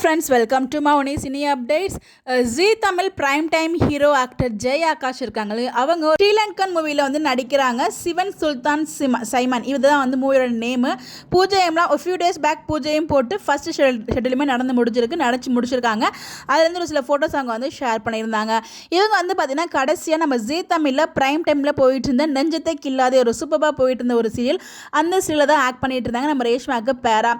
Friends, welcome to Mouni cine updates. Zee Tamil prime time hero actor Jai Akash இருக்காங்களே, அவங்க ஸ்ரீலங்கன் மூவியில் வந்து நடிக்கிறாங்க. சிவன் சுல்தான் சைமன், இதுதான் வந்து மூவியோட நேமு. பூஜையம்லாம் ஒரு ஃபியூ டேஸ் பேக் பூஜையும் போட்டு ஃபர்ஸ்ட் ஷெட்யூலுமே நடிச்சு முடிச்சிருக்காங்க. அதுலேருந்து ஒரு சில ஃபோட்டோஸ் அவங்க வந்து ஷேர் பண்ணியிருந்தாங்க. இவங்க வந்து பார்த்தீங்கன்னா கடைசியாக நம்ம ஜீ தமிழில் பிரைம் டைமில் போயிட்டு இருந்த நெஞ்சத்தை கில்லாத ஒரு சூப்பராக போயிட்டு இருந்த ஒரு சீரியல், அந்த சீரியலை தான் ஆக்ட் பண்ணிட்டு இருந்தாங்க நம்ம ரேஷ்மாவுக்கு பேரா.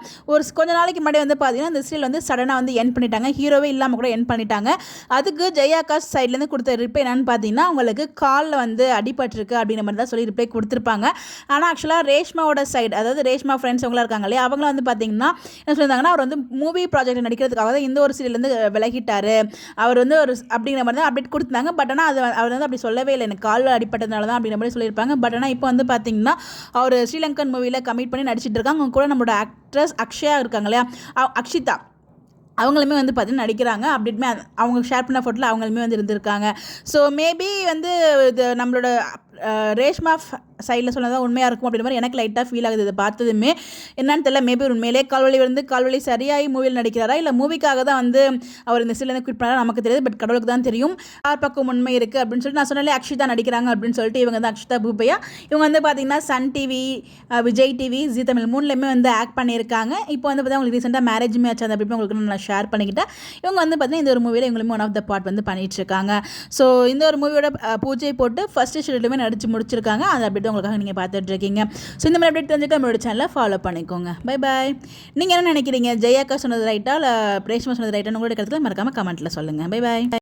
கொஞ்ச நாளைக்கு முன்னாடி வந்து பார்த்தீங்கன்னா அந்த சீரியல் வந்து சடனாக வந்து என் பண்ணிட்டாங்க. ஹீரோவே இல்லாமல் கூட என் பண்ணிட்டாங்க. அதுக்கு ஜெய் ஆகாஷ் சைட்லேருந்து கொடுத்த ரிப்ளை என்னன்னு பார்த்தீங்கன்னா, அவங்களுக்கு காலில் வந்து அடிபட்டிருக்கு அப்படிங்கிற மாதிரி தான் சொல்லி ரிப்ளை கொடுத்துருப்பாங்க. ஆனால் ஆக்சுவலாக ரேஷ்மாவோட சைடு, அதாவது ரேஷ்மா ஃப்ரெண்ட்ஸ் அவங்களாம் இருக்காங்க இல்லையா, அவங்களும் வந்து பார்த்தீங்கன்னா என்ன சொல்லியிருந்தாங்கன்னா, அவர் வந்து மூவி ப்ராஜெக்ட் நடிக்கிறதுக்காக தான் இந்த ஒரு சீரியல் வந்து விலகிட்டார் அவர் வந்து ஒரு அப்படிங்கிற மாதிரி தான் அப்டேட் கொடுத்தாங்க. பட் ஆனால் அவர் வந்து அப்படி சொல்லவே இல்லை, எனக்கு காலில் அடிப்பட்டதுனால தான் அப்படிங்கிற மாதிரி சொல்லியிருப்பாங்க. பட் ஆனால் இப்போ வந்து பார்த்தீங்கன்னா அவர் ஸ்ரீலங்கன் மூவியில் கமிட் பண்ணி நடிச்சிட்டு இருக்காங்க. அவங்க கூட நம்மளோட ஆக்ட்ரஸ் அக்ஷயா இருக்காங்க இல்லையா, அக்ஷிதா, அவங்களுமே வந்து பார்த்தீங்கன்னா நடிக்கிறாங்க. அப்படின்மே அவங்க ஷேர் பண்ண ஃபோட்டோவில் அவங்களுமே வந்து இருந்திருக்காங்க. ஸோ மேபி வந்து இது நம்மளோட ரேஷ்மா சைடில் சொன்னதான் உண்மையாக இருக்கும் அப்படின்ற மாதிரி எனக்கு லைட்டாக ஃபீல் ஆகுது. இதை பார்த்ததுமே என்னன்னு தெரியல, மேபி உண்மையிலே கால்வழி சரியாகி மூவியில் நடிக்கிறாரா, இல்லை மூவிக்காக தான் வந்து அவர் இந்த சீரியல் குவிட் பண்ணாரா நமக்கு தெரியாது. பட் கடவுளுக்கு தான் தெரியும் யார் பக்கம் உண்மை இருக்குது அப்படின்னு சொல்லிட்டு. நான் சொன்னாலே அக்ஷிதா நடிக்கிறாங்க அப்படின்னு சொல்லிட்டு, இவங்க தான் அக்ஷிதா பூபையா. இவங்க வந்து பார்த்தீங்கன்னா சன் டிவி, விஜய் டிவி, ஜீ தமிழ் மூணுலேயுமே வந்து ஆக்ட் பண்ணியிருக்காங்க. இப்போ வந்து பார்த்தீங்கன்னா உங்களுக்கு ரீசெண்டாக மேரேஜுமே ஆச்சு, அந்த அப்படி உங்களுக்கு நான் ஷேர் பண்ணிக்கிட்டேன். இவங்க வந்து பார்த்தீங்கன்னா இந்த ஒரு மூவியில் இவங்களுமே ஒன் ஆஃப் த பார்ட் வந்து பண்ணிட்டு இருக்காங்க. ஸோ இந்த ஒரு மூவியோட பூஜை போட்டு ஃபர்ஸ்ட் ஷெட்யூலுமே நடிச்சு முடிச்சிருக்காங்க. அந்த அப்டேட் உங்களுக்காக நீங்கள் பார்த்துட்டு இருக்கீங்க. ஸோ இந்த மாதிரி அப்டேட் தெரிஞ்சுக்க நம்மளோட சேனலை ஃபாலோ பண்ணிக்கோங்க. Bye bye. நீங்கள் என்ன நினைக்கிறீங்க, ஜெய் ஆகாஷ் சொன்னது ரைட்டா இல்லை ரேஷ்மா சொன்னது ரைட்டான்னு உங்களோட கருத்தில் மறக்காமல் கமெண்ட்டில் சொல்லுங்கள். Bye bye.